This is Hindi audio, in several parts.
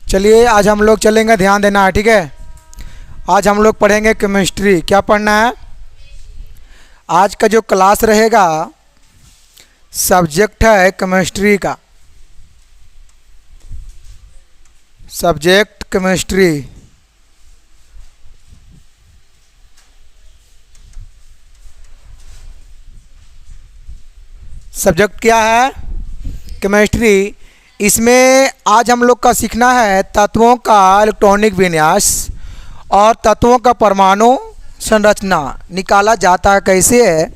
चलिए आज हम लोग चलेंगे, ध्यान देना है, ठीक है। आज हम लोग पढ़ेंगे केमिस्ट्री। क्या पढ़ना है? आज का जो क्लास रहेगा सब्जेक्ट है केमिस्ट्री का, सब्जेक्ट केमिस्ट्री। सब्जेक्ट क्या है? केमिस्ट्री। इसमें आज हम लोग का सीखना है तत्वों का इलेक्ट्रॉनिक विन्यास और तत्वों का परमाणु संरचना निकाला जाता है कैसे है,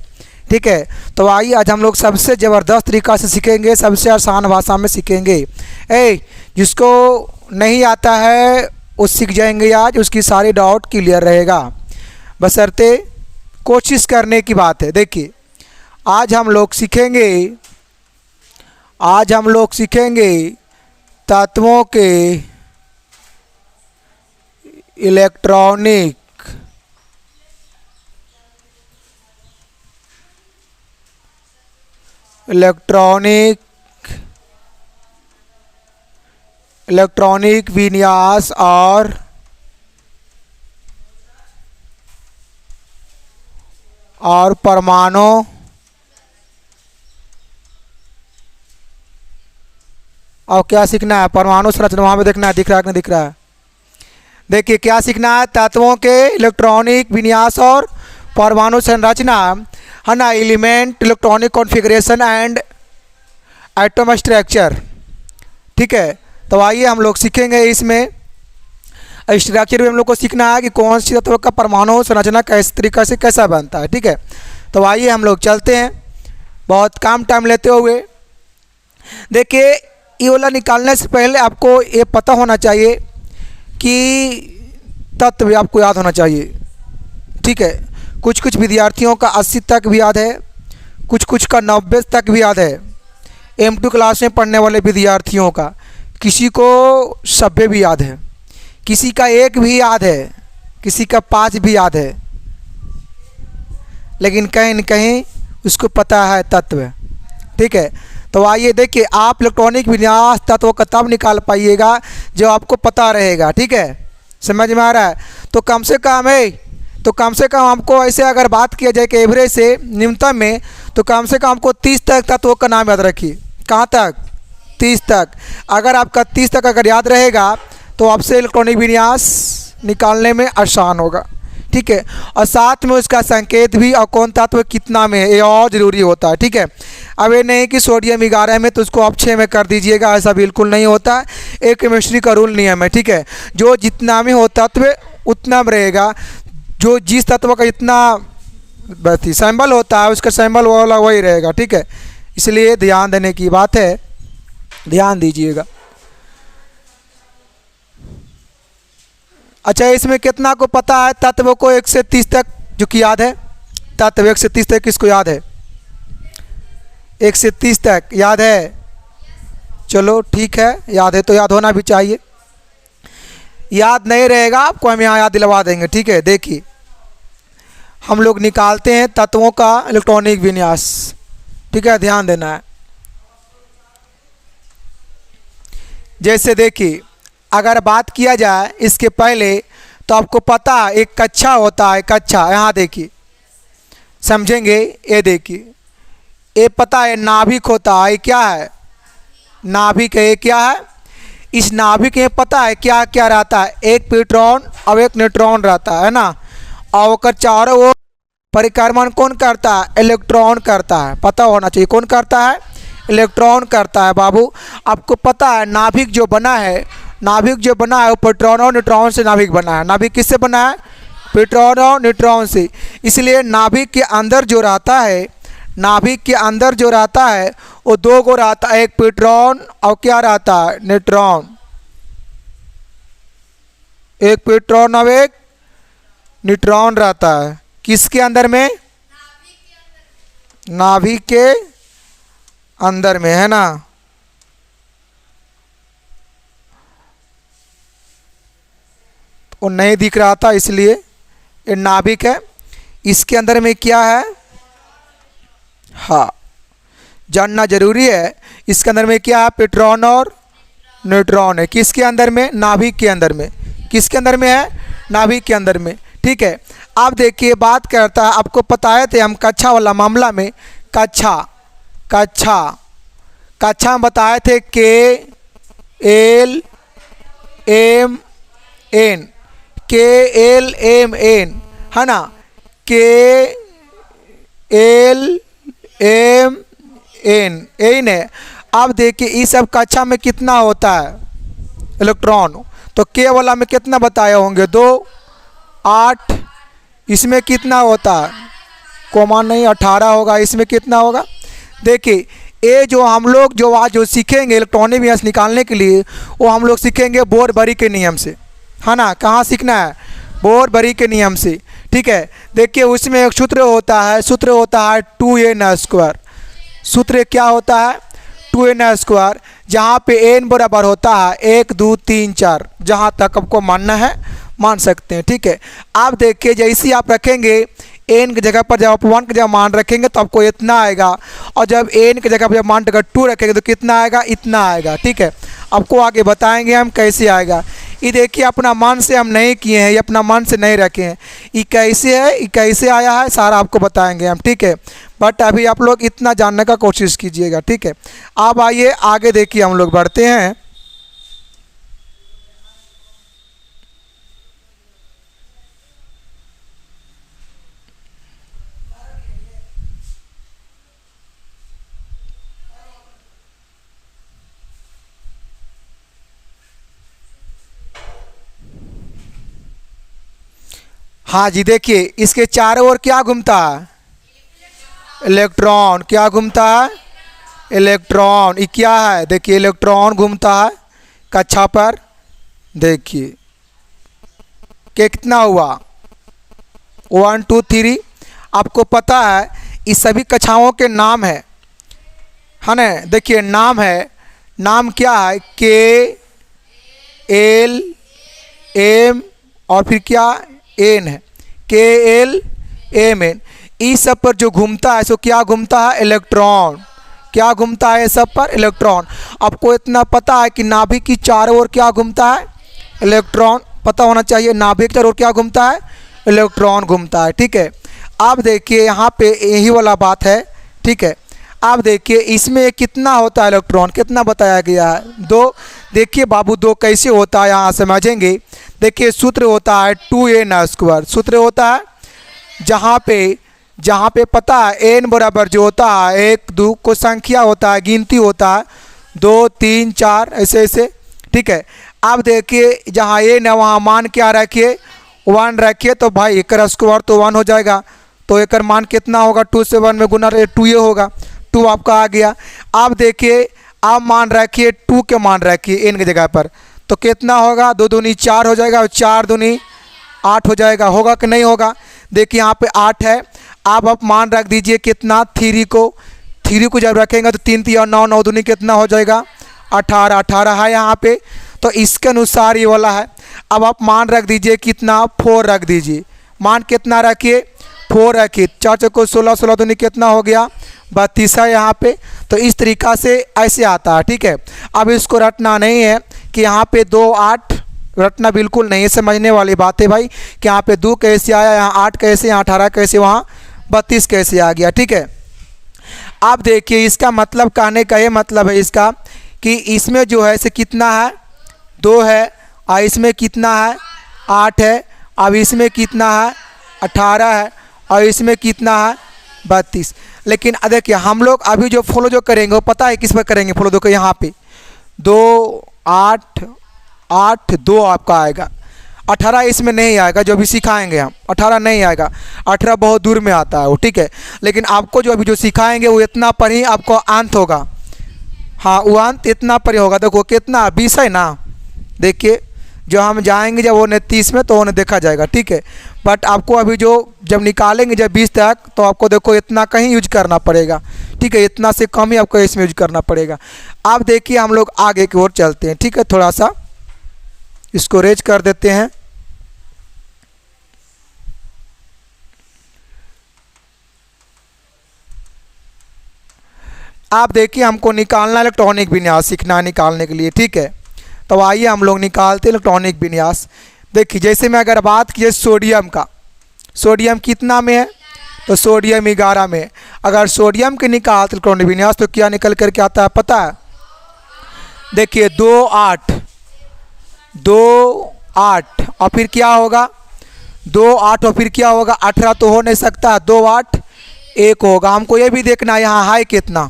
ठीक है। तो आइए आज हम लोग सबसे ज़बरदस्त तरीक़ा से सीखेंगे, सबसे आसान भाषा में सीखेंगे। जिसको नहीं आता है वो सीख जाएंगे आज, उसकी सारी डाउट क्लियर रहेगा, बशर्ते कोशिश करने की बात है। देखिए आज हम लोग सीखेंगे तत्वों के इलेक्ट्रॉनिक विन्यास और परमाणु और क्या सीखना है? परमाणु संरचना। वहाँ पे देखना है, दिख रहा है कि नहीं दिख रहा है? देखिए क्या सीखना है? तत्वों के इलेक्ट्रॉनिक विन्यास और परमाणु संरचना है ना, element electronic configuration and atom structure, ठीक है। तो आइए हम लोग सीखेंगे। इसमें स्ट्रक्चर भी हम लोग को सीखना है कि कौन सी तत्व का परमाणु संरचना किस तरीक़े से कैसा बनता है, ठीक है। तो आइए हम लोग चलते हैं बहुत कम टाइम लेते हुए। देखिए ये वाला निकालने से पहले आपको ये पता होना चाहिए कि तत्व आपको याद होना चाहिए, ठीक है। कुछ विद्यार्थियों का 80 तक भी याद है, कुछ का 90 तक भी याद है। M2 क्लास में पढ़ने वाले विद्यार्थियों का किसी को 90 भी याद है, किसी का 1 भी याद है, किसी का 5 भी याद है, लेकिन कहीं न कहीं उसको पता है तत्व, ठीक है। तो आइए देखिए, आप इलेक्ट्रॉनिक विन्यास तत्व का तब निकाल पाइएगा जो आपको पता रहेगा, ठीक है। समझ में आ रहा है? तो कम से कम आपको ऐसे अगर बात किया जाए कि एवरेज से न्यूनतम में, तो कम से कम आपको 30 तक तत्वों का नाम याद रखिए। कहाँ तक? 30 तक। अगर आपका 30 तक अगर याद रहेगा तो आपसे इलेक्ट्रॉनिक विन्यास निकालने में आसान होगा, ठीक है। और साथ में उसका संकेत भी और कौन तत्व कितना में है ये और ज़रूरी होता है, ठीक है। अब ये नहीं कि सोडियम 11 में तो उसको आप 6 में कर दीजिएगा, ऐसा बिल्कुल नहीं होता है। एक केमिस्ट्री का रूल नियम है, ठीक है। जो जितना में हो तत्व उतना में रहेगा, जो जिस तत्व का जितना सैंबल होता है उसका सैंबल वाला वही रहेगा, ठीक है। इसलिए ध्यान देने की बात है, ध्यान दीजिएगा। अच्छा, इसमें कितना को पता है तत्व को 1 से 30 तक जो कि याद है? तत्व 1 से 30 तक किसको याद है? 1 से 30 तक याद है? चलो ठीक है, याद है तो याद होना भी चाहिए। याद नहीं रहेगा आपको हम यहाँ याद दिलवा देंगे, ठीक है। देखिए हम लोग निकालते हैं तत्वों का इलेक्ट्रॉनिक विन्यास, ठीक है, ध्यान देना है। जैसे देखिए अगर बात किया जाए इसके पहले, तो आपको पता है एक कक्षा होता है, कक्षा। यहाँ देखिए समझेंगे, ये देखिए ये पता है नाभिक होता है, क्या है? नाभिक है। क्या है? इस नाभिक में पता है क्या क्या रहता है? एक प्रोटॉन और एक न्यूट्रॉन रहता है ना, और चारों ओर परिक्रमण कौन करता है? इलेक्ट्रॉन करता है। पता होना चाहिए कौन करता है? इलेक्ट्रॉन करता है बाबू। आपको पता है नाभिक जो बना है वो प्रोटॉन और न्यूट्रॉन से नाभिक बना है। नाभिक किससे बना है? प्रोटॉन और न्यूट्रॉन से। इसलिए नाभिक के अंदर जो रहता है वो 2 को रहता है, एक प्रोटॉन और क्या रहता है? न्यूट्रॉन। एक प्रोटॉन और एक न्यूट्रॉन रहता है। किसके अंदर में? नाभिक के अंदर में, है ना। वो नहीं दिख रहा था इसलिए ये नाभिक है। इसके अंदर में क्या है? हाँ, जानना जरूरी है। इसके अंदर में क्या है? प्रोटॉन और न्यूट्रॉन है। किसके अंदर में? नाभिक के अंदर में। किसके अंदर में है? नाभिक के अंदर में। ठीक है, अब देखिए बात करता है, आपको बताए थे हम कक्षा वाला मामला में, कक्षा कक्षा कक्षा में बताए थे KLMN, KLMN है ना, KLMN यही है। अब देखिए इस सब कक्षा में कितना होता है इलेक्ट्रॉन, तो के वाला में कितना बताए होंगे? 2 8। इसमें कितना होता है? कोमा नहीं, 18 होगा। इसमें कितना होगा? देखिए ये जो हम लोग जो आज जो सीखेंगे इलेक्ट्रॉनिक विन्यास निकालने के लिए, वो हम लोग सीखेंगे बोर-बरी के नियम से, है ना। कहाँ सीखना है? बोर-बरी के नियम से। ठीक है, देखिए उसमें एक सूत्र होता है, सूत्र होता है 2n²। सूत्र क्या होता है? 2n², जहाँ पे n बराबर होता है 1 2 3 4। जहाँ तक आपको मानना है मान सकते हैं। ठीक है, आप देखिए जैसे ही आप रखेंगे n की जगह पर, जब आप 1 की जगह मान रखेंगे तो आपको इतना आएगा, और जब n की जगह पर जब मान अगर 2 रखेंगे तो कितना आएगा? इतना आएगा। ठीक है, आपको आगे बताएंगे हम कैसे आएगा। ये देखिए अपना मन से हम नहीं किए हैं, ये अपना मन से नहीं रखे हैं। ये कैसे है, ये कैसे आया है, सारा आपको बताएंगे हम। ठीक है, बट अभी आप लोग इतना जानने का कोशिश कीजिएगा। ठीक है, अब आइए आगे देखिए हम लोग बढ़ते हैं। हाँ जी, देखिए इसके चारों ओर क्या घूमता है? इलेक्ट्रॉन। क्या घूमता है? इलेक्ट्रॉन। ये क्या है? देखिए इलेक्ट्रॉन घूमता है कक्षा पर। देखिए कि कितना हुआ? 1 2 3। आपको पता है इस सभी कक्षाओं के नाम है ना। देखिए नाम है, नाम क्या है? KLM और फिर क्या? N है, KLMN। इस सब पर जो घूमता है सो क्या घूमता है? इलेक्ट्रॉन। क्या घूमता है सब पर? इलेक्ट्रॉन। आपको इतना पता है कि नाभिक की चारों ओर क्या घूमता है? इलेक्ट्रॉन। पता होना चाहिए नाभिक की चारों ओर क्या घूमता है? इलेक्ट्रॉन घूमता है। ठीक है, अब देखिए यहाँ पे यही वाला बात है। ठीक है, अब देखिए इसमें कितना होता है इलेक्ट्रॉन? कितना बताया गया है? 2। देखिए बाबू 2 कैसे होता है यहाँ समझेंगे। देखिए सूत्र होता है 2n²। सूत्र होता है जहाँ पे पता है n बराबर जो होता है 1 2 को संख्या होता है, गिनती होता है 2 3 4 ऐसे ऐसे। ठीक है, अब देखिए जहाँ n है वहाँ मान क्या रखिए? 1 रखिए, तो भाई एक स्क्वायर तो 1 हो जाएगा। तो एक मान कितना होगा? 2 से 1 में गुना 2 ये होगा, 2 आपका आ गया। अब देखिए आप मान रखिए 2 के मान रखिए n की जगह पर, तो कितना होगा? 2 दूनी 4 हो जाएगा, और 4 दूनी 8 हो जाएगा। होगा कि नहीं होगा? देखिए यहाँ पे 8 है। अब आप मान रख दीजिए कितना? 3 को। 3 को जब रखेंगे तो 3 3 और 9 9 दूनी कितना हो जाएगा? 18। 18 है यहाँ पे, तो इसके अनुसार ये वाला है। अब आप मान रख दीजिए कितना? 4 रख दीजिए। मान कितना रखिए? 4 रखिए। 4 चौको 16, 16 दूनी कितना हो गया? 32 है यहाँ पे। तो इस तरीक़ा से ऐसे आता है। ठीक है, अब इसको रटना नहीं है कि यहाँ पे 2 8 रटना बिल्कुल नहीं है, समझने वाली बात है भाई कि यहाँ पे 2 कैसे आया, यहाँ 8 कैसे, यहाँ 18 कैसे, वहाँ 32 कैसे आ गया। ठीक है, आप देखिए इसका मतलब कहने का ये मतलब है इसका कि इसमें जो है से कितना है? 2 है, और इसमें कितना है? 8 है। अब इसमें कितना है? 18 है, और इसमें कितना है? 32। लेकिन देखिए हम लोग अभी जो फॉलो जो करेंगे वो पता है किस पर करेंगे फॉलो? देखो यहाँ पे 2 8 8 2 आपका आएगा। 18 इसमें नहीं आएगा, जो अभी सिखाएंगे हम 18 नहीं आएगा। 18 बहुत दूर में आता है वो। ठीक है, लेकिन आपको जो अभी जो सिखाएंगे वो इतना पर ही आपको अंत होगा। हाँ, वो अंत इतना पर ही होगा। देखो कितना? 20 है ना। देखिए जो हम जाएंगे जब वो 29 में तो उन्हें देखा जाएगा। ठीक है, बट आपको अभी जो जब निकालेंगे जब 20 तक, तो आपको देखो इतना कहीं यूज करना पड़ेगा। ठीक है, इतना से कम ही आपको इसमें यूज करना पड़ेगा। अब देखिए हम लोग आगे की ओर चलते हैं। ठीक है, थोड़ा सा इसको रेज कर देते हैं। आप देखिए हमको निकालना इलेक्ट्रॉनिक विन्यास सीखना है निकालने के लिए। ठीक है, तो आइए हम लोग निकालते हैं इलेक्ट्रॉनिक विन्यास। देखिए जैसे मैं अगर बात किए सोडियम का, सोडियम कितना में है, तो सोडियम 11 में। अगर सोडियम के निकालते इलेक्ट्रॉनिक विन्यास तो क्या निकल करके आता है पता है? देखिए 2 8 2 8 और फिर क्या होगा 2 8 और फिर क्या होगा 18 तो हो नहीं सकता, 2 8 1 होगा। हमको ये भी देखना है यहाँ है कितना,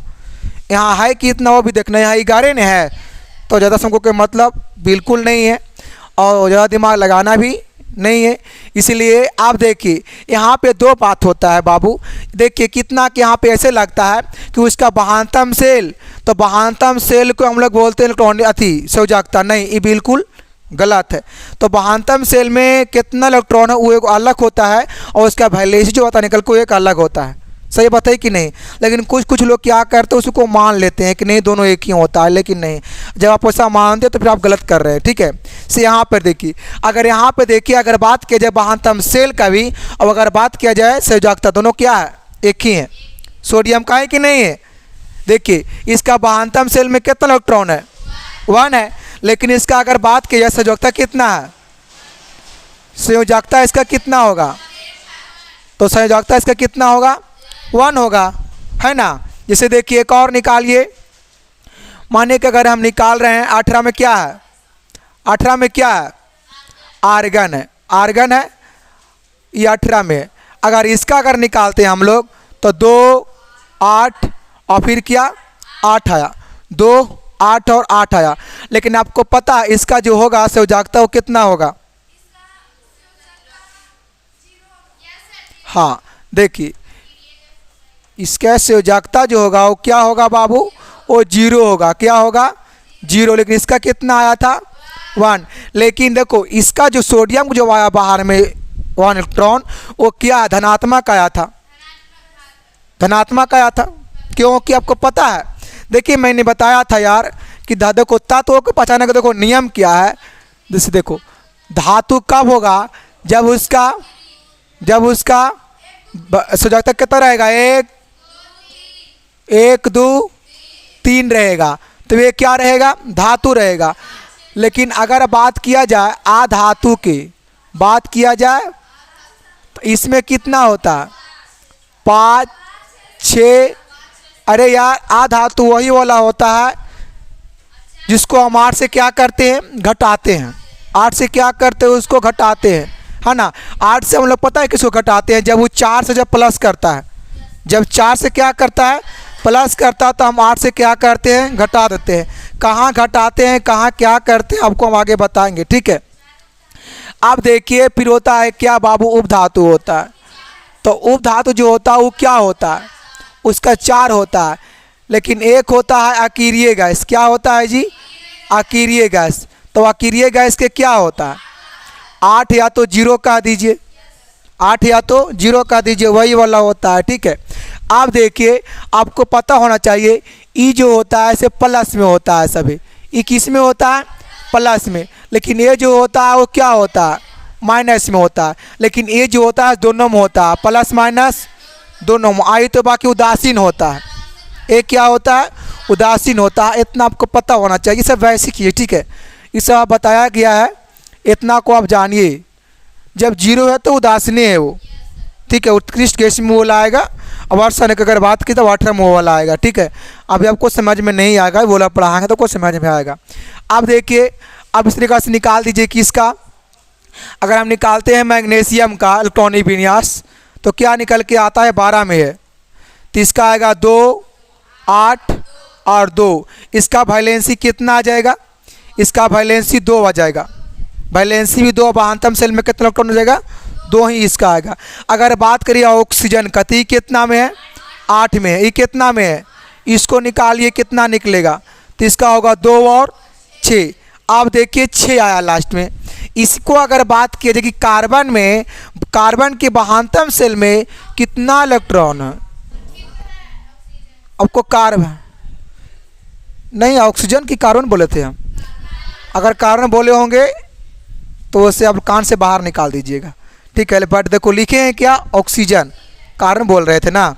यहाँ है कितना वो भी देखना है। यहाँ 11 ने है तो ज़्यादा संख्या के मतलब बिल्कुल नहीं है और ज़्यादा दिमाग लगाना भी नहीं है। इसलिए आप देखिए यहाँ पे दो बात होता है बाबू। देखिए कितना कि यहाँ पे ऐसे लगता है कि उसका बहानतम सेल, तो बहानतम सेल को हम लोग बोलते हैं इलेक्ट्रॉनिक अति सौजागता, नहीं ये बिल्कुल गलत है। तो बहानतम सेल में कितना इलेक्ट्रॉन है वो एक अलग होता है और उसका वैलेंसी जो होता है निकल को एक अलग होता है। सही बताइए कि नहीं? लेकिन कुछ लोग क्या करते हैं उसको मान लेते हैं कि नहीं दोनों एक ही होता है, लेकिन नहीं, जब आप ऐसा मानते हैं तो फिर आप गलत कर रहे हैं। ठीक है, से यहाँ पर देखिए, अगर यहाँ पर देखिए अगर बात किया जाए बहानतम सेल का भी और अगर बात किया जाए संयोजकता, दोनों क्या है एक ही है। सोडियम का है कि नहीं है? देखिए इसका बहानतम सेल में कितना इलेक्ट्रॉन है 1 है, लेकिन इसका अगर बात की जाए संयोजकता कितना है, संयोजकता इसका कितना होगा, तो संयोजकता इसका कितना होगा 1 होगा, है ना। जैसे देखिए एक और निकालिए, मानिए कि अगर हम निकाल रहे हैं 18 में क्या है, 18 में क्या है आर्गन है, आर्गन है ये 18 में। अगर इसका अगर निकालते हैं हम लोग तो 2 8 और फिर क्या 8 आया, 2 8 और 8 आया। लेकिन आपको पता है इसका जो होगा संयोजकता वो कितना होगा? हाँ देखिए इसका संयोजकता जो होगा वो क्या होगा बाबू, वो 0 होगा। क्या होगा 0, लेकिन इसका कितना आया था 1। लेकिन देखो इसका जो सोडियम जो आया बाहर में 1 इलेक्ट्रॉन वो क्या धनात्मक आया था, धनात्मक आया था। क्योंकि आपको पता है देखिए मैंने बताया था यार कि धातु को तत्वों को पहचानने का देखो नियम क्या है। जैसे देखो धातु कब होगा जब उसका संयोजकता कितना रहेगा 1 2 3 रहेगा, तो ये क्या रहेगा धातु रहेगा। लेकिन अगर बात किया जाए अधातु की बात किया जाए तो इसमें कितना होता है 5 6। अरे यार अधातु वही वाला होता है जिसको हम 8 से क्या करते हैं घटाते हैं, 8 से क्या करते हैं उसको घटाते हैं, है ना। 8 से हम लोग पता है किसको घटाते हैं, जब वो 4 से जब प्लस करता है, जब 4 से क्या करता है प्लस करता है तो हम 8 से क्या करते हैं घटा देते हैं। कहाँ घटाते हैं कहाँ क्या करते हैं आपको हम आगे बताएंगे। ठीक है, अब देखिए फिर होता है क्या बाबू उपधातु होता है। तो उपधातु जो होता है वो क्या होता है, उसका 4 होता है, लेकिन एक होता है अकीरीय गैस। क्या होता है जी अकीरीय गैस। तो अकीरीय गैस के क्या होता है 8 या तो 0 कह दीजिए, 8 या तो 0 कह दीजिए, वही वाला होता है। ठीक है, आप देखिए आपको पता होना चाहिए ई जो होता है इसे प्लस में होता है, सभी ई किस में होता है प्लस में, लेकिन ये जो होता है वो क्या होता है माइनस में होता है। लेकिन ये जो होता है दोनों में होता है, प्लस माइनस दोनों में। आई तो बाकी उदासीन होता है, ये क्या होता है उदासीन होता है। इतना आपको पता होना चाहिए, ये सब वैसे ही है। ठीक है, ये सब बताया गया है, इतना को आप जानिए। जब 0 है तो उदासीन है वो। ठीक है, उत्कृष्ट गैस में वो आएगा, और वर्षा की अगर बात की तो वाटर में वाला आएगा। ठीक है, अभी आपको समझ में नहीं आएगा, बोला पढ़ाएंगे तो कुछ समझ में आएगा। आप देखिए अब इस तरीक़ा से निकाल दीजिए कि इसका अगर हम निकालते हैं मैग्नीशियम का इलेक्ट्रॉनिक विन्यास तो क्या निकल के आता है 12 में है, तो इसका आएगा 2 8 और 2। इसका वैलेंसी कितना आ जाएगा, इसका वैलेंसी 2 आ जाएगा, वैलेंसी भी 2। बहानतम सेल में कितना इलेक्ट्रॉन हो जाएगा 2 ही इसका आएगा। अगर बात करिए ऑक्सीजन का तो ये कितना में है 8 में है, ये कितना में है इसको निकालिए कितना निकलेगा, तो इसका होगा 2 और 6। आप देखिए 6 आया लास्ट में। इसको अगर बात किया जाए कि कार्बन में, कार्बन के बहानतम सेल में कितना इलेक्ट्रॉन है, आपको कार्बन नहीं ऑक्सीजन की कार्बन बोले थे हम, अगर कार्बन बोले होंगे तो उसे आप कान से बाहर निकाल दीजिएगा। ठीक है, बट देखो लिखे हैं क्या ऑक्सीजन, कार्बन बोल रहे थे ना।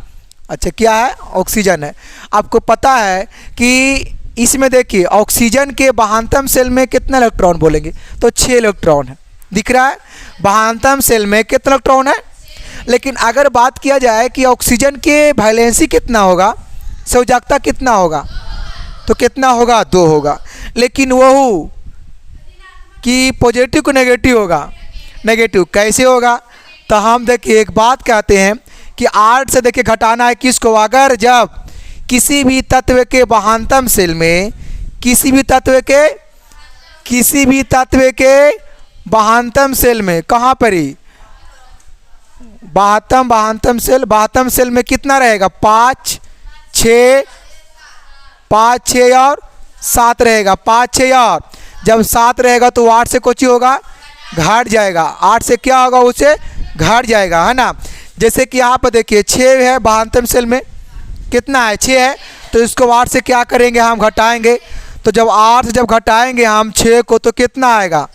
अच्छा क्या है ऑक्सीजन है। आपको पता है कि इसमें देखिए ऑक्सीजन के वाहनतम सेल में कितना इलेक्ट्रॉन बोलेंगे तो 6 इलेक्ट्रॉन है, दिख रहा है। वाहनतम सेल में कितना इलेक्ट्रॉन है। लेकिन अगर बात किया जाए कि ऑक्सीजन के वैलेंसी कितना होगा, संयोजकता कितना होगा, तो कितना होगा 2 होगा। लेकिन वो कि पॉजिटिव को नेगेटिव होगा, नेगेटिव कैसे होगा, तो हम देखिए एक बात कहते हैं कि 8 से देखिए घटाना है किसको, अगर जब किसी भी तत्व के वाहनतम सेल में किसी भी तत्व के वाहनतम सेल में कहाँ पर ही वाहनतम सेल में कितना रहेगा 5 6 और 7 रहेगा। 5 6 और जब 7 रहेगा तो 8 से कुछ होगा घट जाएगा, 8 से क्या होगा उसे घट जाएगा, है ना। जैसे कि यहाँ पर देखिए 6 है वाहनतम सेल में, कितना है 6 है, तो इसको 8 से क्या करेंगे हम घटाएंगे, तो जब 8 से जब घटाएंगे हम 6 को तो कितना आएगा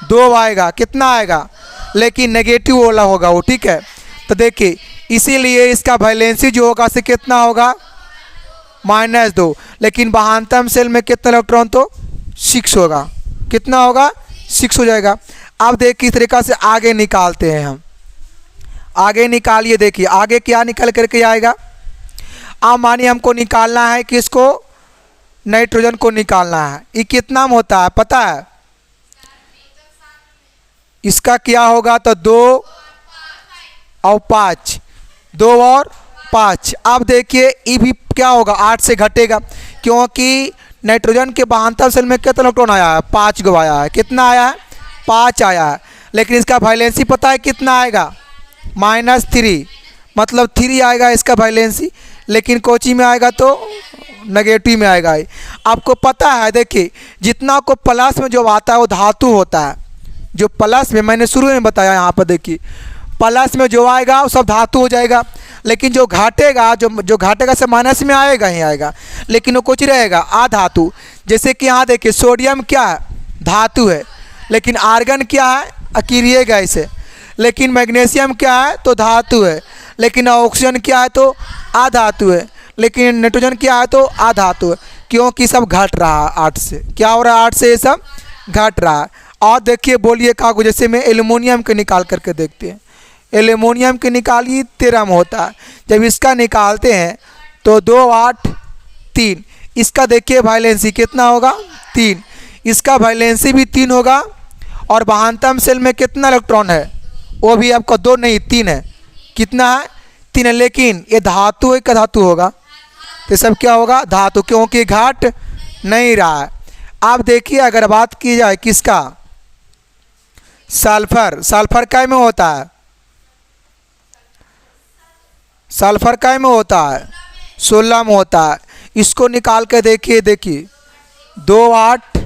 2 आएगा, कितना आएगा, लेकिन नेगेटिव वाला होगा वो, ठीक है। तो देखिए इसीलिए इसका वैलेंसी जो होगा से कितना होगा -2, लेकिन वाहनतम सेल में कितना इलेक्ट्रॉन तो 6 होगा, कितना होगा 6 हो जाएगा। अब देखिए इस तरीक़ा से आगे निकालते हैं हम, आगे निकालिए। देखिए आगे क्या निकल करके आएगा। अब मानिए हमको निकालना है कि इसको नाइट्रोजन को निकालना है, ये कितना में होता है पता है, इसका क्या होगा तो 2 और 5, 2 और 5। अब देखिए ये भी क्या होगा 8 से घटेगा, क्योंकि नाइट्रोजन के वाहनतम सेल में कितना इलेक्ट्रॉन आया है 5 गो आया है, कितना आया है 5 आया है। लेकिन इसका वैलेंसी पता है कितना आएगा -3, मतलब 3 आएगा इसका वैलेंसी, लेकिन कोची में आएगा तो नेगेटिव में आएगा। आपको पता है देखिए जितना को प्लस में जो आता है वो धातु होता है, जो प्लस में मैंने शुरू में बताया, यहाँ पर देखिए प्लस में जो आएगा वो सब धातु हो जाएगा, लेकिन जो घटेगा जो घटेगा से माइनस में आएगा ही आएगा, लेकिन वो कुछ रहेगा अधातु। जैसे कि यहाँ देखिए सोडियम क्या है धातु है, लेकिन आर्गन क्या है अकीरिय गैस है, लेकिन मैग्नीशियम क्या है तो धातु है, लेकिन ऑक्सीजन क्या है तो अधातु है, लेकिन नाइट्रोजन क्या है तो अधातु है, क्योंकि सब घट रहा है 8 से, क्या हो रहा है 8 से ये सब घट रहा है। और देखिए बोलिए कागज, जैसे में एल्युमिनियम के निकाल करके देखते हैं, एल्युमिनियम के निकालिए 13 में होता है, जब इसका निकालते हैं तो 2 8 3, इसका देखिए वैलेंसी कितना होगा 3, इसका वैलेंसी भी 3 होगा। और वाहनतम सेल में कितना इलेक्ट्रॉन है वो भी आपका 2 नहीं 3 है, कितना है 3 है, लेकिन ये धातु है, का धातु होगा तो सब क्या होगा धातु, क्योंकि घट नहीं रहा है। आप देखिए अगर बात की जाए किसका सल्फर, सल्फर काय में होता है, सल्फर काय में होता है 16 में होता है, इसको निकाल के देखिए 2 8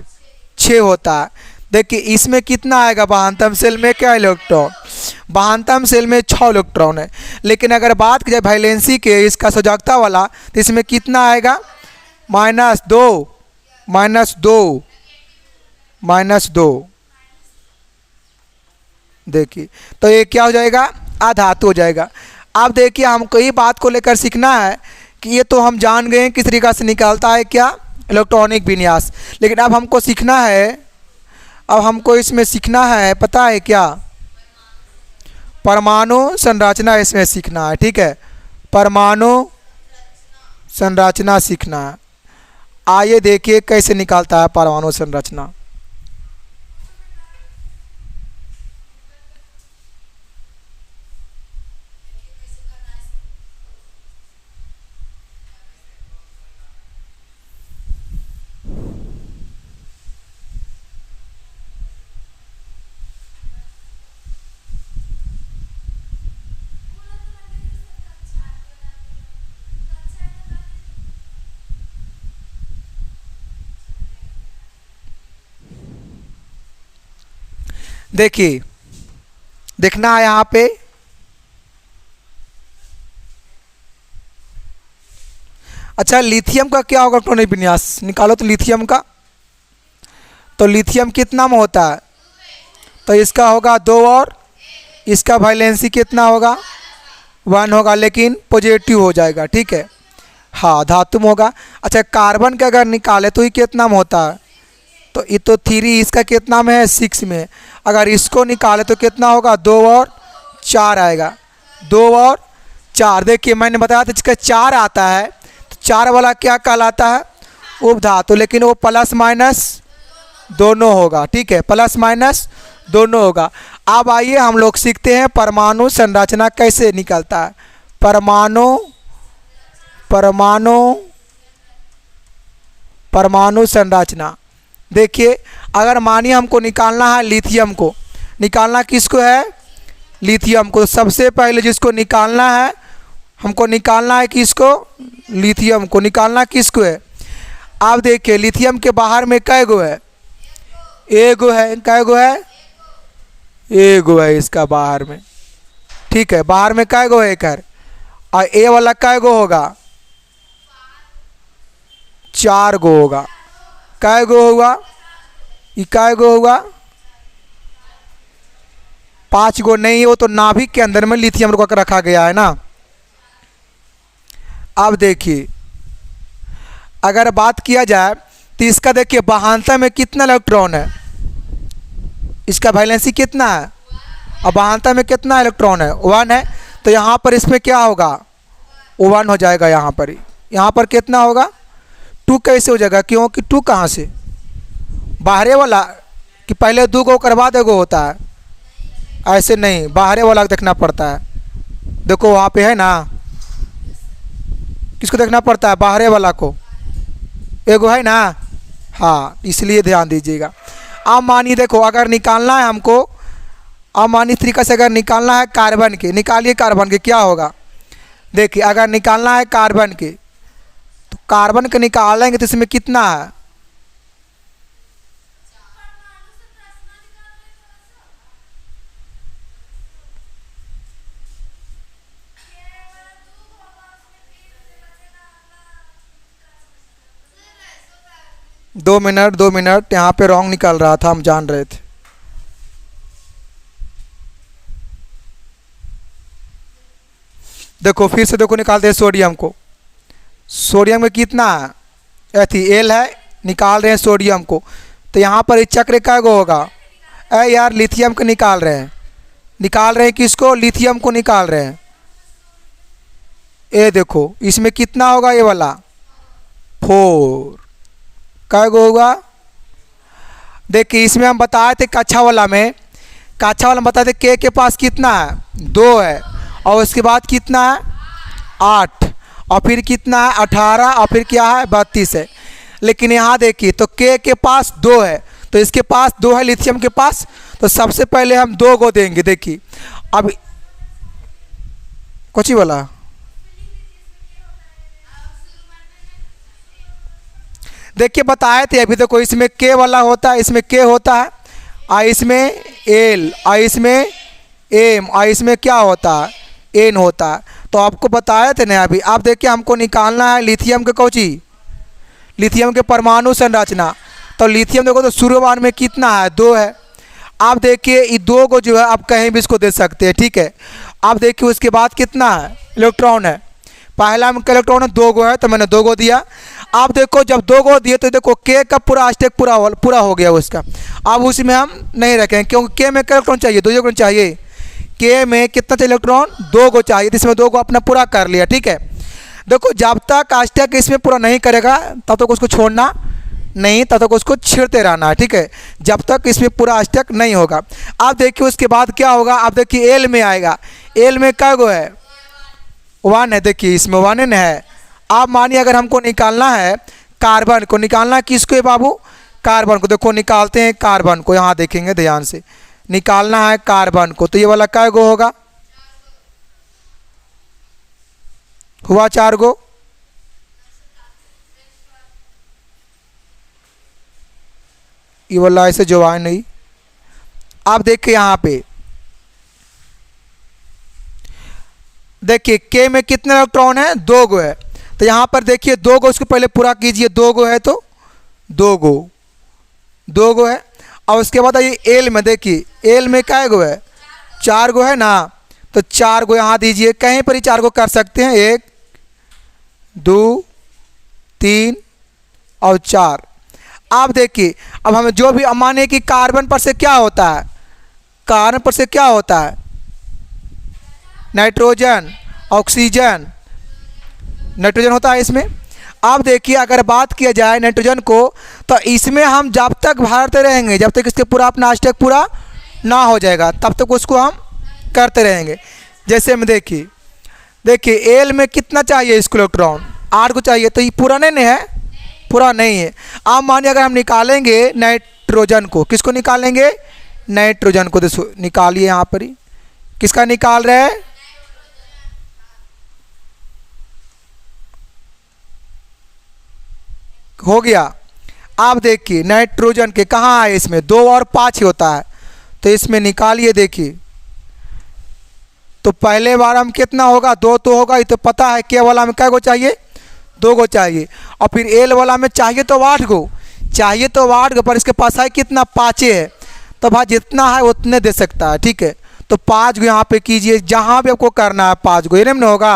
6 होता है। देखिए इसमें कितना आएगा वाहनतम सेल में क्या इलेक्ट्रॉन, वाहनतम सेल में 6 इलेक्ट्रॉन है, लेकिन अगर बात की जाए वैलेंसी के इसका संयोजकता वाला तो इसमें कितना आएगा -2 -2। देखिए तो ये क्या हो जाएगा अधातु हो जाएगा। अब देखिए हमको ये बात को लेकर सीखना है कि ये तो हम जान गए किस तरीक़ा से निकालता है क्या इलेक्ट्रॉनिक विन्यास, लेकिन अब हमको सीखना है, अब हमको इसमें सीखना है पता है क्या परमाणु संरचना इसमें सीखना है, ठीक है, परमाणु संरचना सीखना है। आइए देखिए कैसे निकालता है परमाणु संरचना। देखिए देखना है यहाँ पे अच्छा लिथियम का क्या होगा इलेक्ट्रॉनिक विन्यास निकालो तो लिथियम का, तो लिथियम कितना में होता है तो इसका होगा 2 और इसका वैलेंसी कितना होगा 1 होगा, लेकिन पॉजिटिव हो जाएगा, ठीक है। हाँ धातु में होगा। अच्छा कार्बन का अगर निकाले तो ये कितना में होता है, तो ये तो 3, इसका कितना में है 6 में। अगर इसको निकाले तो कितना होगा 2 और 4 आएगा, 2 और 4। देखिए मैंने बताया था इसका 4 आता है, तो 4 वाला क्या कहलाता है उपधातु, लेकिन वो प्लस माइनस दोनों होगा, ठीक है, प्लस माइनस दोनों होगा। अब आइए हम लोग सीखते हैं परमाणु संरचना कैसे निकलता है। परमाणु परमाणु परमाणु संरचना। देखिए अगर मानिए हमको निकालना है लिथियम को, निकालना किसको है लिथियम को, सबसे पहले जिसको निकालना है हमको निकालना है किसको लिथियम को, निकालना किसको है। आप देखिए लिथियम के बाहर में कै गो है, एगो है, कै गो है एगो है इसका बाहर में, ठीक है, बाहर में कै गो है एक है, और ए वाला कै गो होगा 4 गो होगा, कै गो होगा ये कै गो होगा 5 गो नहीं, वो तो नाभिक के अंदर में लिथियम रखा गया है ना। अब देखिए अगर बात किया जाए तो इसका देखिए बहानता में कितना इलेक्ट्रॉन है, इसका वैलेंसी कितना है और बहानता में कितना इलेक्ट्रॉन है 1 है, तो यहाँ पर इसमें क्या होगा 1 हो जाएगा, यहाँ पर कितना होगा 2 कैसे हो जाएगा, क्योंकि 2 कहाँ से बाहरे वाला कि पहले 2 गो करवा देगो होता है, ऐसे नहीं बाहरे वाला देखना पड़ता है। देखो वहाँ पे है ना, किसको देखना पड़ता है बाहरे वाला को, एगो है ना, हाँ इसलिए ध्यान दीजिएगा। अब मानिए देखो अगर निकालना है हमको, अब मानिए तरीका से अगर निकालना है कार्बन के, निकालिए कार्बन के क्या होगा। देखिए अगर निकालना है कार्बन के तो कार्बन के निकालेंगे तो इसमें कितना है, दो मिनट यहाँ पे रॉन्ग निकल रहा था, हम जान रहे थे। देखो फिर से देखो निकालते हैं सोडियम को, सोडियम में कितना है एथी एल है, निकाल रहे हैं सोडियम को, तो यहाँ पर इस चक्र का गो होगा यार लिथियम को निकाल रहे हैं किसको लिथियम को निकाल रहे हैं। ये देखो इसमें कितना होगा ये वाला 4 कै गो होगा। देखिए इसमें हम बताए थे कक्षा वाला में बताए थे के पास कितना है 2 है, और उसके बाद कितना है 8, और फिर कितना है 18, और फिर क्या है 32 है। लेकिन यहाँ देखिए तो के पास 2 है, तो इसके पास 2 है लिथियम के पास, तो सबसे पहले हम 2 गो देंगे। देखिए अब कुछ ही वाला देखिए बताए थे अभी, देखो इसमें के वाला होता है, इसमें के होता है, और इसमें एल, और इसमें एम, और इसमें क्या होता है एन होता है। तो आपको बताए थे ना अभी। आप देखिए हमको निकालना है लिथियम के कौची, लिथियम के परमाणु संरचना। तो लिथियम देखो तो शुरुआत में कितना है 2 है। आप देखिए ये 2 को जो है आप कहीं भी इसको दे सकते हैं, ठीक है। आप देखिए उसके बाद कितना है इलेक्ट्रॉन है, पहला में इलेक्ट्रॉन है 2 गो है, तो मैंने 2 गो दिया। आप देखो जब 2 गो दिए तो देखो के का पूरा स्टेक पूरा हो गया उसका। अब उसमें हम नहीं रखें क्योंकि के में इलेक्ट्रॉन चाहिए, 2 इलेक्ट्रॉन चाहिए, के में कितना चाहिए इलेक्ट्रॉन 2 गो चाहिए, तो इसमें 2 गो अपना पूरा कर लिया, ठीक है। देखो जब तक स्टेक इसमें पूरा नहीं करेगा तब तक उसको छोड़ना नहीं, तब तक उसको छेड़ते रहना है, ठीक है, जब तक इसमें पूरा स्टेक नहीं होगा। आप देखिए उसके बाद क्या होगा, आप देखिए एल में आएगा, एल में क्या गो है 1 है, देखिए इसमें 1 है। आप मानिए अगर हमको निकालना है कार्बन को, निकालना किसको है बाबू कार्बन को, देखो निकालते हैं कार्बन को, यहाँ देखेंगे ध्यान से, निकालना है कार्बन को, तो ये वाला क्या गो होगा हुआ 4 गो, ये वाला ऐसे जो है नहीं। आप देखिए यहाँ पे देखिए के में कितने इलेक्ट्रॉन है 2 गो है, तो यहाँ पर देखिए 2 गो उसको पहले पूरा कीजिए, 2 गो है तो 2 गो है। और उसके बाद ये एल में देखिए एल में क्या गो है 4 गो है ना, तो 4 गो यहाँ दीजिए, कहीं पर ही 4 गो कर सकते हैं, 1 2 3 और 4। आप देखिए अब हमें जो भी, अब माने कि कार्बन पर से क्या होता है, कार्बन पर से क्या होता है, नाइट्रोजन, ऑक्सीजन, नाइट्रोजन होता है इसमें। अब देखिए अगर बात किया जाए नाइट्रोजन को, तो इसमें हम जब तक भरते रहेंगे, जब तक इसके पूरा अपना स्टेक पूरा ना हो जाएगा तब तक उसको हम करते रहेंगे। जैसे में देखिए एल में कितना चाहिए इसको इलेक्ट्रॉन, 8 को चाहिए, तो ये पूरा नहीं है, पूरा नहीं है। अब मानिए अगर हम निकालेंगे नाइट्रोजन को, किसको निकालेंगे, नाइट्रोजन को, देखो निकालिए यहाँ पर ही, किसका निकाल रहे हैं, हो गया। आप देखिए नाइट्रोजन के कहाँ है, इसमें 2 और 5 ही होता है, तो इसमें निकालिए देखिए। तो पहले बार हम कितना होगा, 2 तो होगा, ये तो पता है। के वाला में क्या गो चाहिए, 2 गो चाहिए, और फिर एल वाला में चाहिए तो 8 गो, चाहिए तो 8 गो, पर इसके पास है कितना, 5 है, तो भाई जितना है उतने दे सकता है, ठीक है। तो 5 गो यहाँ पे कीजिए, जहाँ भी आपको करना है 5 गो, ये नहीं होगा,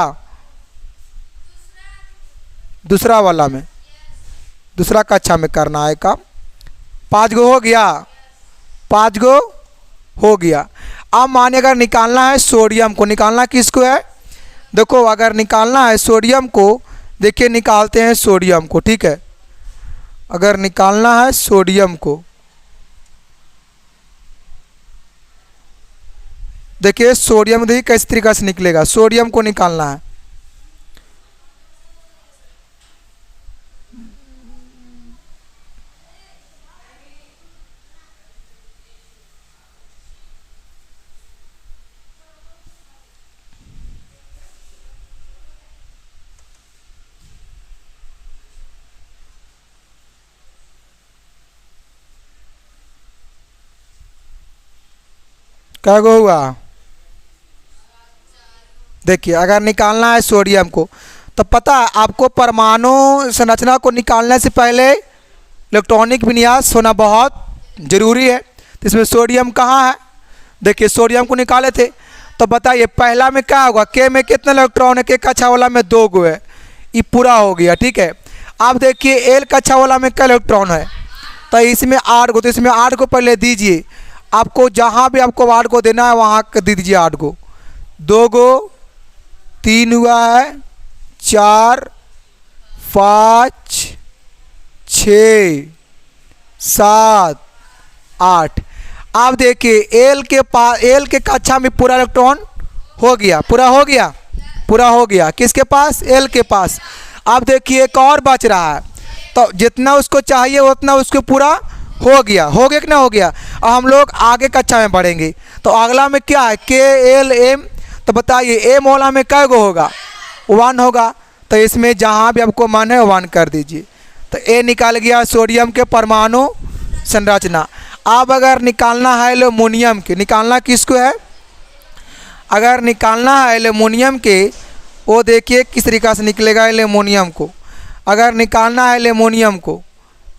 दूसरा वाला में, दूसरा कक्षा में करना है काम। 5 गो हो गया, 5 गो हो गया। अब मानिए अगर निकालना है सोडियम को, निकालना किसको है, देखो अगर निकालना है सोडियम को, देखिए निकालते हैं सोडियम को, ठीक है। अगर निकालना है सोडियम को, देखिए सोडियम, देखिए किस तरीके से निकलेगा, सोडियम को निकालना है। क्या गो हुआ, देखिए अगर निकालना है सोडियम को, तो पता है आपको परमाणु संरचना को निकालने से पहले इलेक्ट्रॉनिक विन्यास होना बहुत ज़रूरी है। तो इसमें सोडियम कहाँ है, देखिए सोडियम को निकाले थे, तो बताइए पहला में क्या होगा, के में कितना इलेक्ट्रॉन है, के कक्षा वाला में 2 गो है, ये पूरा हो गया, ठीक है। अब देखिए एल कक्षा वाला में क्या इलेक्ट्रॉन है, तो इसमें 8 गो, तो इसमें 8 को पहले दीजिए, आपको जहाँ भी आपको 8 को देना है वहाँ दे दीजिए 8 गो, 2 गो, 3 हुआ है, 4 5 6 7 8। आप देखिए एल के पास, एल के कक्षा में पूरा इलेक्ट्रॉन हो गया, पूरा हो गया, पूरा हो गया, किसके पास, एल के पास। आप देखिए एक और बच रहा है, तो जितना उसको चाहिए उतना उसको पूरा हो गया, हो गया कि ना हो गया। अब हम लोग आगे कक्षा में बढ़ेंगे, तो अगला में क्या है, के एल एम, तो बताइए एम वाला में कै गो होगा, 1 होगा, तो इसमें जहाँ भी आपको मन है 1 कर दीजिए। तो ए निकाल गया सोडियम के परमाणु संरचना। अब अगर निकालना है एल्युमिनियम के, निकालना किसको है, अगर निकालना है एल्युमिनियम के, वो देखिए किस तरीक़ा से निकलेगा एल्युमिनियम को। अगर निकालना है एल्युमिनियम को,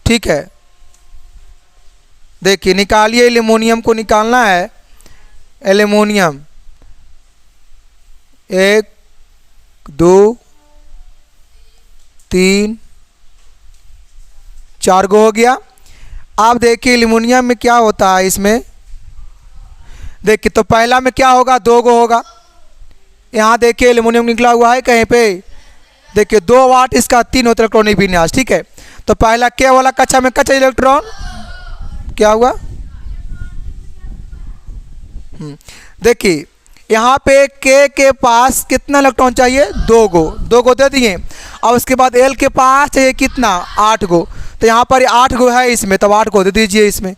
ठीक है, देखिए निकालिए एल्युमिनियम को, निकालना है एल्युमिनियम, 1 2 3 4 गो हो गया। आप देखिए एल्युमिनियम में क्या होता है, इसमें देखिए तो पहला में क्या होगा, 2 गो होगा, यहाँ देखिए एल्युमिनियम निकला हुआ है कहीं पे, देखिए 2 वाट इसका 3 होता है इलेक्ट्रॉनिक विन्यास, ठीक है। तो पहला के वाला कक्षा में कच्चा इलेक्ट्रॉन क्या हुआ, देखिए यहाँ पे के पास कितना इलेक्ट्रॉन चाहिए, 2 गो, 2 गो दे दिए। अब उसके बाद एल के पास चाहिए कितना, 8 गो, तो यहाँ पर 8 गो है इसमें, तब 8 गो दे दीजिए इसमें।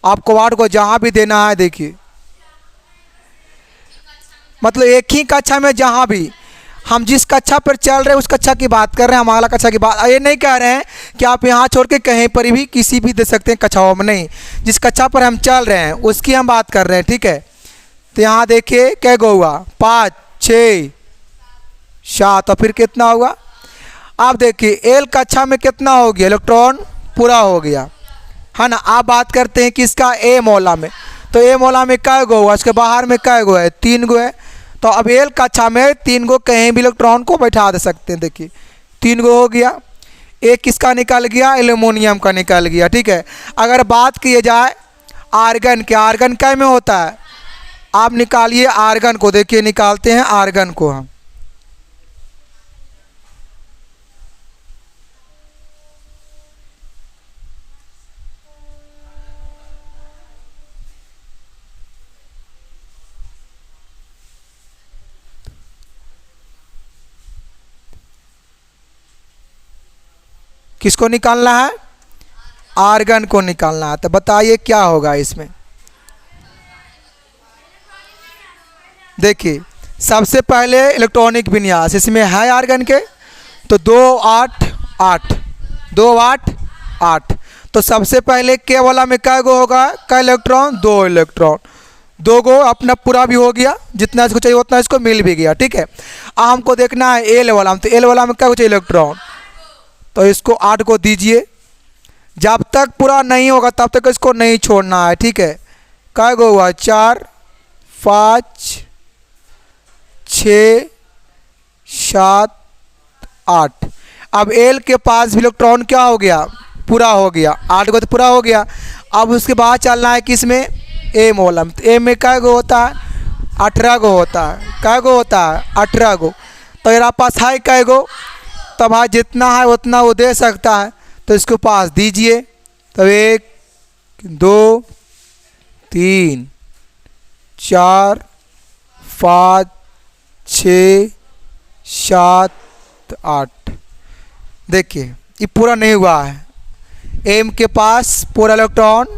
आपको 8 गो जहाँ भी देना है, देखिए मतलब एक ही कक्षा में, जहाँ भी हम जिस कक्षा पर चल रहे हैं उस कक्षा की बात कर रहे हैं, हम अगला कक्षा की बात, ये नहीं कह रहे हैं कि आप यहाँ छोड़ के कहीं पर भी किसी भी दे सकते हैं कक्षाओं में, नहीं, जिस कक्षा पर हम चल रहे हैं उसकी हम बात कर रहे हैं, ठीक है। तो यहाँ देखिए क्या गो हुआ, 5 6 7, और फिर कितना हुआ, आप देखिए एल कक्षा में कितना हो गया, इलेक्ट्रॉन पूरा हो गया, है ना। आप बात करते हैं किसका, ए मौला में, तो ए मौला में क्या गो हुआ, इसके बाहर में क्या गो है, 3 गो है। तो अब एल कक्षा में 3 गो कहीं भी इलेक्ट्रॉन को बैठा दे सकते हैं, देखिए 3 गो हो गया। एक किसका निकल गया, एल्युमिनियम का निकल गया। ठीक है, अगर बात की जाए आर्गन के, आर्गन क्या में होता है, आप निकालिए आर्गन को, देखिए निकालते हैं आर्गन को हम। किसको निकालना है, आर्गन को निकालना है। तो बताइए क्या होगा इसमें। देखिए सबसे पहले इलेक्ट्रॉनिक विन्यास इसमें है आर्गन के, तो 2 8 8 2 8 8। तो सबसे पहले के वाला में क्या गो होगा, क्या इलेक्ट्रॉन, 2 इलेक्ट्रॉन। 2 गो अपना पूरा भी हो गया, जितना इसको चाहिए उतना इसको मिल भी गया। ठीक है, अब हमको देखना है एल वाला में, तो एल वाला में क्या चाहिए इलेक्ट्रॉन, तो इसको 8 को दीजिए। जब तक पूरा नहीं होगा तब तक इसको नहीं छोड़ना है। ठीक है, क्या गो हुआ, 4 5 6 7 8। अब एल के पास भी इलेक्ट्रॉन क्या हो गया, पूरा हो गया, 8 को तो पूरा हो गया। अब उसके बाद चलना है किस में, एम वाला में। तो एम में क्या गो होता है, 18 गो होता है। क्या गो होता है, 18 गो। तो मेरा पास है क्या गो, तो भाई जितना है उतना वो दे सकता है, तो इसको पास दीजिए। तो 1 2 3 4 5 6 7 8। देखिए ये पूरा नहीं हुआ है, एम के पास पूरा इलेक्ट्रॉन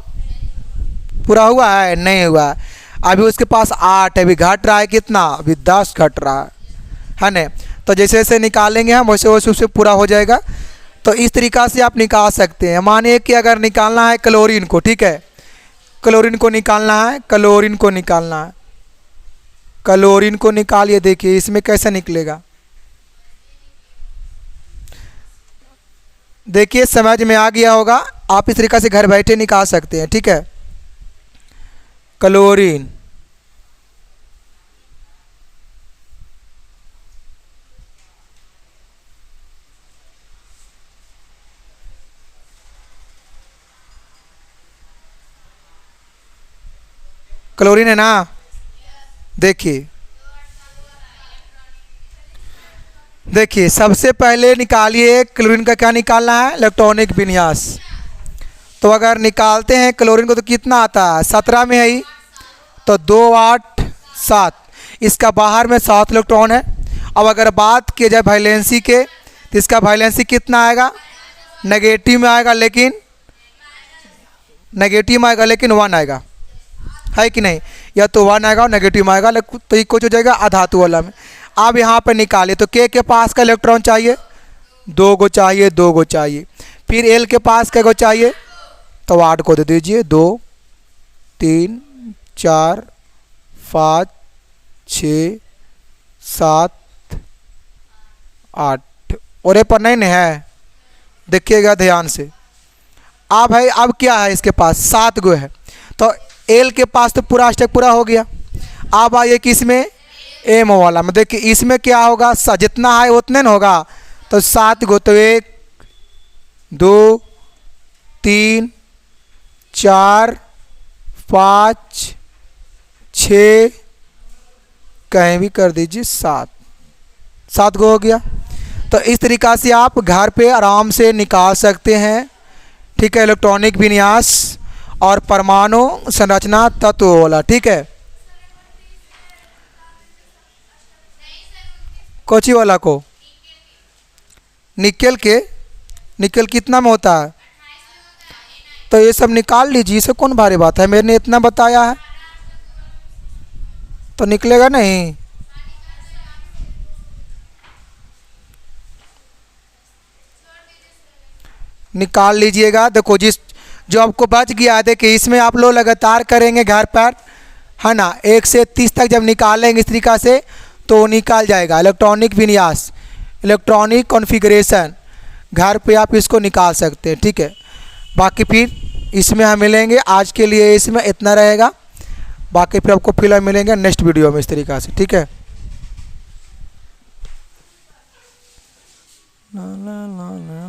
पूरा हुआ है, नहीं हुआ है। अभी उसके पास 8 है, अभी घट रहा है कितना, अभी 10 घट रहा है ना। तो जैसे जैसे निकालेंगे हम वैसे वैसे उससे पूरा हो जाएगा। तो इस तरीक़ा से आप निकाल सकते हैं। मानिए कि अगर निकालना है क्लोरीन को, ठीक है, क्लोरीन को निकालना है, क्लोरीन को निकालना है, क्लोरीन को निकालिए। देखिए इसमें कैसे निकलेगा, देखिए समझ में आ गया होगा। आप इस तरीक़ा से घर बैठे निकाल सकते हैं। ठीक है, क्लोरीन क्लोरीन है ना। देखिए देखिए सबसे पहले निकालिए क्लोरीन का, क्या निकालना है, इलेक्ट्रॉनिक विन्यास। तो अगर निकालते हैं क्लोरीन को तो कितना आता है, 17 में है ही, तो 2 8 7, इसका बाहर में 7 इलेक्ट्रॉन है। अब अगर बात की जाए वैलेंसी के, तो इसका वैलेंसी कितना आएगा, नेगेटिव में आएगा, लेकिन नेगेटिव में आएगा लेकिन 1 आएगा, है कि नहीं, या तो 1 आएगा और नेगेटिव में आएगा, तो ये कुछ हो जाएगा अधातु वाला में। अब यहाँ पर निकालिए, तो के पास का इलेक्ट्रॉन चाहिए, 2 गो चाहिए, 2 गो चाहिए। फिर एल के पास क्या गो चाहिए, तो 8 को दे दीजिए, 2 3 4 5 6 7 8। और ये पर नहीं है, देखिएगा ध्यान से। अब है, अब क्या है, इसके पास 7 गो है, तो एल के पास तो पूरा स्टेक पूरा हो गया। अब आइए किस में, एम वाला में। देखिए इसमें क्या होगा, जितना है उतने न होगा, तो 7 गो, तो 1 2 3 4 5 6, कहीं भी कर दीजिए, 7 गो हो गया। तो इस तरीक़ा से आप घर पे आराम से निकाल सकते हैं। ठीक है, इलेक्ट्रॉनिक विन्यास और परमाणु संरचना तत्व वाला। ठीक है, कोची वाला को, निकल के, निकल कितना में होता है, तो ये सब निकाल लीजिए, इसे कौन भारी बात है, मैंने इतना बताया है तो निकलेगा नहीं। निकाल लीजिएगा। देखो जो आपको बच गया है, देखिए इसमें आप लोग लगातार करेंगे घर पर, है ना, 1 से 30 तक जब निकालेंगे इस तरीक़ा से तो निकाल जाएगा। इलेक्ट्रॉनिक विन्यास, इलेक्ट्रॉनिक कॉन्फ़िगरेशन, घर पे आप इसको निकाल सकते हैं। ठीक है, बाकी फिर इसमें हम मिलेंगे, आज के लिए इसमें इतना रहेगा, बाकी फिर आपको फिर मिलेंगे नेक्स्ट वीडियो में इस तरीक़ा से। ठीक है। ला ला ला ला।